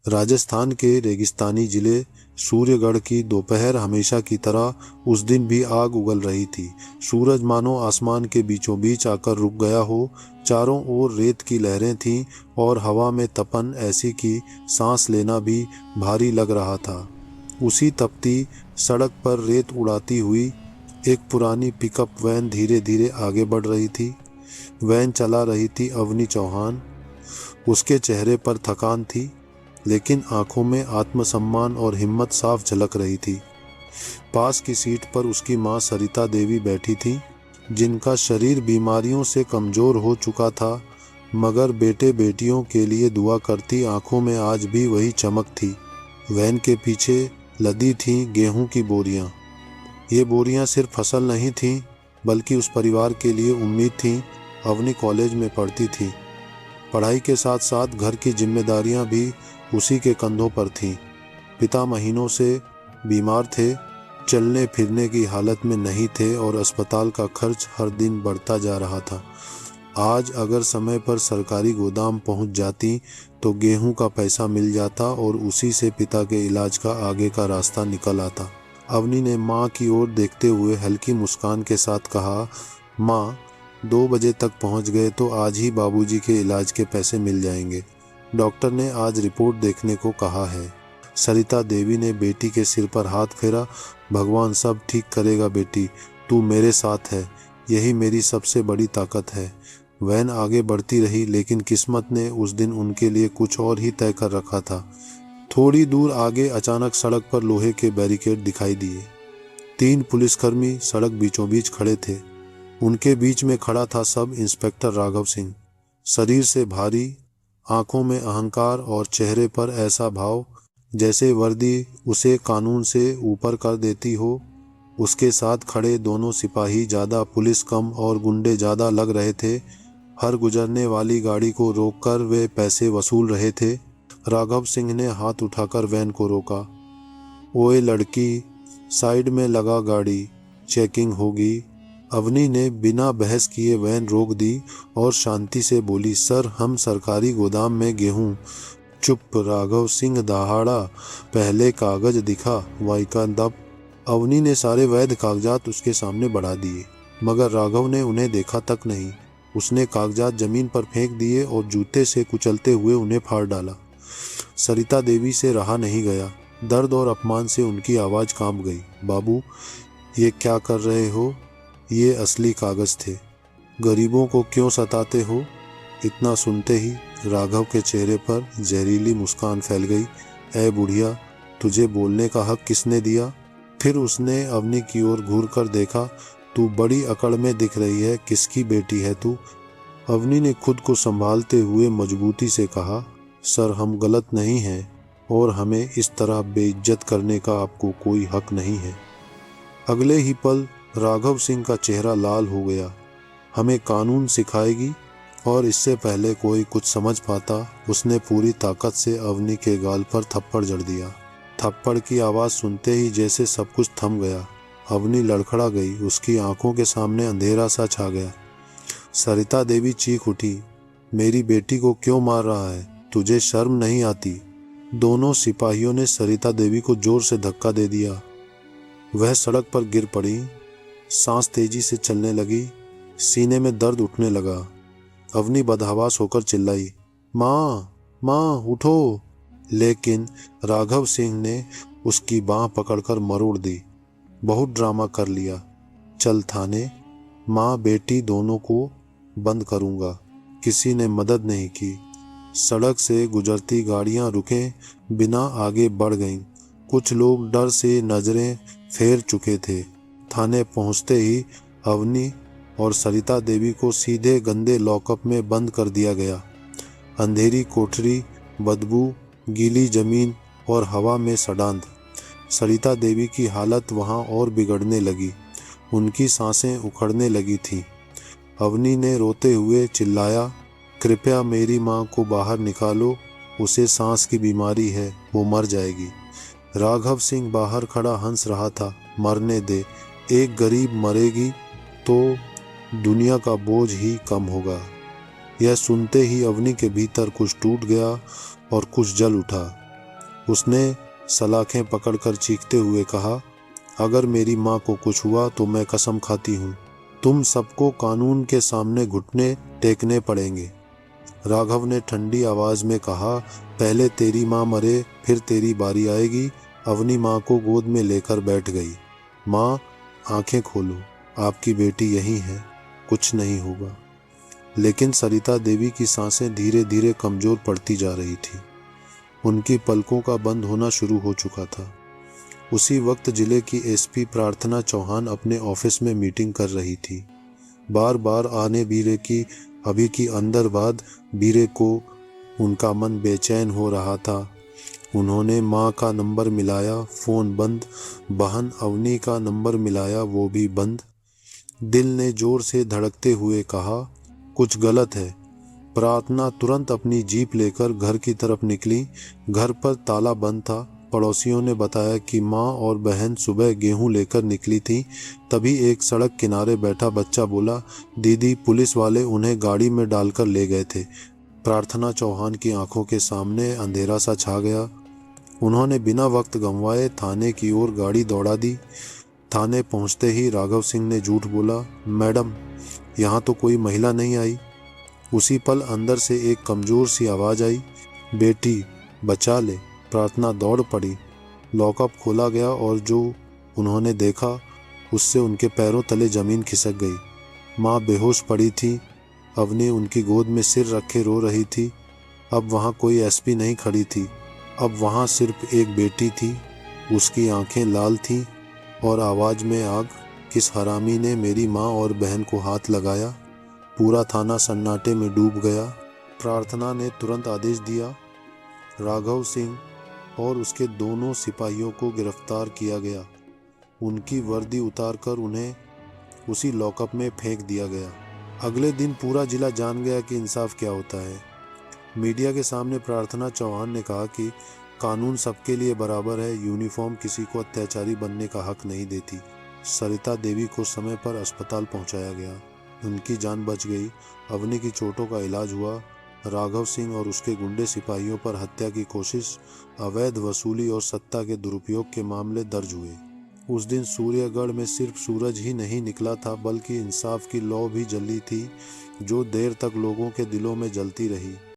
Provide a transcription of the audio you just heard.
राजस्थान के रेगिस्तानी जिले सूर्यगढ़ की दोपहर हमेशा की तरह उस दिन भी आग उगल रही थी। सूरज मानो आसमान के बीचों बीच आकर रुक गया हो। चारों ओर रेत की लहरें थीं और हवा में तपन ऐसी कि सांस लेना भी भारी लग रहा था। उसी तपती सड़क पर रेत उड़ाती हुई एक पुरानी पिकअप वैन धीरे धीरे आगे बढ़ रही थी। वैन चला रही थी अवनी चौहान। उसके चेहरे पर थकान थी, लेकिन आंखों में आत्मसम्मान और हिम्मत साफ झलक रही थी। पास की सीट पर उसकी मां सरिता देवी बैठी थी, जिनका शरीर बीमारियों से कमजोर हो चुका था, मगर बेटे बेटियों के लिए दुआ करती आंखों में आज भी वही चमक थी। वैन के पीछे लदी थीं गेहूं की बोरियां। ये बोरियां सिर्फ फसल नहीं थीं, बल्कि उस परिवार के लिए उम्मीद थीं। अवनी कॉलेज में पढ़ती थी। पढ़ाई के साथ साथ घर की जिम्मेदारियां भी उसी के कंधों पर थीं। पिता महीनों से बीमार थे, चलने फिरने की हालत में नहीं थे और अस्पताल का खर्च हर दिन बढ़ता जा रहा था। आज अगर समय पर सरकारी गोदाम पहुंच जाती तो गेहूं का पैसा मिल जाता और उसी से पिता के इलाज का आगे का रास्ता निकल आता। अवनी ने मां की ओर देखते हुए हल्की मुस्कान के साथ कहा, मां, 2 बजे तक पहुंच गए तो आज ही बाबूजी के इलाज के पैसे मिल जाएंगे। डॉक्टर ने आज रिपोर्ट देखने को कहा है। सरिता देवी ने बेटी के सिर पर हाथ फेरा। भगवान सब ठीक करेगा बेटी, तू मेरे साथ है, यही मेरी सबसे बड़ी ताकत है। वैन आगे बढ़ती रही, लेकिन किस्मत ने उस दिन उनके लिए कुछ और ही तय कर रखा था। थोड़ी दूर आगे अचानक सड़क पर लोहे के बैरिकेड दिखाई दिए। 3 पुलिसकर्मी सड़क बीचों बीच खड़े थे। उनके बीच में खड़ा था सब इंस्पेक्टर राघव सिंह। शरीर से भारी, आंखों में अहंकार और चेहरे पर ऐसा भाव जैसे वर्दी उसे कानून से ऊपर कर देती हो। उसके साथ खड़े दोनों सिपाही ज्यादा पुलिस कम और गुंडे ज्यादा लग रहे थे। हर गुजरने वाली गाड़ी को रोककर वे पैसे वसूल रहे थे। राघव सिंह ने हाथ उठाकर वैन को रोका। ओए लड़की, साइड में लगा गाड़ी, चेकिंग होगी। अवनी ने बिना बहस किए वैन रोक दी और शांति से बोली, सर, हम सरकारी गोदाम में गेहूं। चुप, राघव सिंह दहाड़ा। पहले कागज दिखा। वाई का दब। अवनी ने सारे वैध कागजात उसके सामने बढ़ा दिए, मगर राघव ने उन्हें देखा तक नहीं। उसने कागजात जमीन पर फेंक दिए और जूते से कुचलते हुए उन्हें फाड़ डाला। सरिता देवी से रहा नहीं गया। दर्द और अपमान से उनकी आवाज कांप गई। बाबू, ये क्या कर रहे हो? ये असली कागज थे। गरीबों को क्यों सताते हो? इतना सुनते ही राघव के चेहरे पर जहरीली मुस्कान फैल गई। ऐ बुढ़िया, तुझे बोलने का हक किसने दिया? फिर उसने अवनी की ओर घूर कर देखा। तू बड़ी अकड़ में दिख रही है, किसकी बेटी है तू? अवनी ने खुद को संभालते हुए मजबूती से कहा, सर, हम गलत नहीं हैं और हमें इस तरह बेइज्जत करने का आपको कोई हक नहीं है। अगले ही पल राघव सिंह का चेहरा लाल हो गया। हमें कानून सिखाएगी? और इससे पहले कोई कुछ समझ पाता, उसने पूरी ताकत से अवनी के गाल पर थप्पड़ जड़ दिया। थप्पड़ की आवाज सुनते ही जैसे सब कुछ थम गया। अवनी लड़खड़ा गई। उसकी आंखों के सामने अंधेरा सा छा गया। सरिता देवी चीख उठी, मेरी बेटी को क्यों मार रहा है? तुझे शर्म नहीं आती? दोनों सिपाहियों ने सरिता देवी को जोर से धक्का दे दिया। वह सड़क पर गिर पड़ी। सांस तेजी से चलने लगी। सीने में दर्द उठने लगा। अवनी बदहवास होकर चिल्लाई, माँ, माँ, उठो। लेकिन राघव सिंह ने उसकी बांह पकड़कर मरोड़ दी। बहुत ड्रामा कर लिया। चल थाने। माँ बेटी दोनों को बंद करूंगा। किसी ने मदद नहीं की। सड़क से गुजरती गाड़ियां रुके बिना आगे बढ़ गईं। कुछ लोग डर से नजरें फेर चुके थे। थाने पहुंचते ही अवनी और सरिता देवी को सीधे गंदे लॉकअप में बंद कर दिया गया। अंधेरी कोठरी, बदबू, गीली जमीन और हवा में सड़ांध। सरिता देवी की हालत वहां और बिगड़ने लगी। उनकी सांसें उखड़ने लगी थीं। अवनी ने रोते हुए चिल्लाया, कृपया मेरी मां को बाहर निकालो, उसे सांस की बीमारी है, वो मर जाएगी। राघव सिंह बाहर खड़ा हंस रहा था। मरने दे, एक गरीब मरेगी तो दुनिया का बोझ ही कम होगा। यह सुनते ही अवनी के भीतर कुछ टूट गया और कुछ जल उठा। उसने सलाखें पकड़कर चीखते हुए कहा, अगर मेरी माँ को कुछ हुआ तो मैं कसम खाती हूँ तुम सबको कानून के सामने घुटने टेकने पड़ेंगे। राघव ने ठंडी आवाज में कहा, पहले तेरी माँ मरे फिर तेरी बारी आएगी। अवनी माँ को गोद में लेकर बैठ गई। माँ, आंखें खोलो, आपकी बेटी यहीं है, कुछ नहीं होगा। लेकिन सरिता देवी की सांसें धीरे धीरे कमजोर पड़ती जा रही थी। उनकी पलकों का बंद होना शुरू हो चुका था। उसी वक्त जिले की एसपी प्रार्थना चौहान अपने ऑफिस में मीटिंग कर रही थी। बार बार आने बीरे की अभी की अंदर बाद बीरे को उनका मन बेचैन हो रहा था। उन्होंने माँ का नंबर मिलाया, फोन बंद। बहन अवनी का नंबर मिलाया, वो भी बंद। दिल ने जोर से धड़कते हुए कहा, कुछ गलत है। प्रार्थना तुरंत अपनी जीप लेकर घर की तरफ निकली। घर पर ताला बंद था। पड़ोसियों ने बताया कि माँ और बहन सुबह गेहूं लेकर निकली थी। तभी एक सड़क किनारे बैठा बच्चा बोला, दीदी, पुलिस वाले उन्हें गाड़ी में डालकर ले गए थे। प्रार्थना चौहान की आंखों के सामने अंधेरा सा छा गया। उन्होंने बिना वक्त गंवाए थाने की ओर गाड़ी दौड़ा दी। थाने पहुंचते ही राघव सिंह ने झूठ बोला, मैडम, यहाँ तो कोई महिला नहीं आई। उसी पल अंदर से एक कमजोर सी आवाज आई, बेटी बचा ले। प्रार्थना दौड़ पड़ी। लॉकअप खोला गया और जो उन्होंने देखा उससे उनके पैरों तले जमीन खिसक गई। माँ बेहोश पड़ी थी। अवनी उनकी गोद में सिर रखे रो रही थी। अब वहाँ कोई एसपी नहीं खड़ी थी, अब वहाँ सिर्फ एक बेटी थी। उसकी आंखें लाल थीं और आवाज में आग। किस हरामी ने मेरी माँ और बहन को हाथ लगाया? पूरा थाना सन्नाटे में डूब गया। प्रार्थना ने तुरंत आदेश दिया, राघव सिंह और उसके दोनों सिपाहियों को गिरफ्तार किया गया। उनकी वर्दी उतारकर उन्हें उसी लॉकअप में फेंक दिया गया। अगले दिन पूरा जिला जान गया कि इंसाफ क्या होता है। मीडिया के सामने प्रार्थना चौहान ने कहा कि कानून सबके लिए बराबर है, यूनिफॉर्म किसी को अत्याचारी बनने का हक नहीं देती। सरिता देवी को समय पर अस्पताल पहुंचाया गया। उनकी जान बच गई। अवनी की चोटों का इलाज हुआ। राघव सिंह और उसके गुंडे सिपाहियों पर हत्या की कोशिश, अवैध वसूली और सत्ता के दुरुपयोग के मामले दर्ज हुए। उस दिन सूर्यगढ़ में सिर्फ सूरज ही नहीं निकला था, बल्कि इंसाफ की लौ भी जली थी, जो देर तक लोगों के दिलों में जलती रही।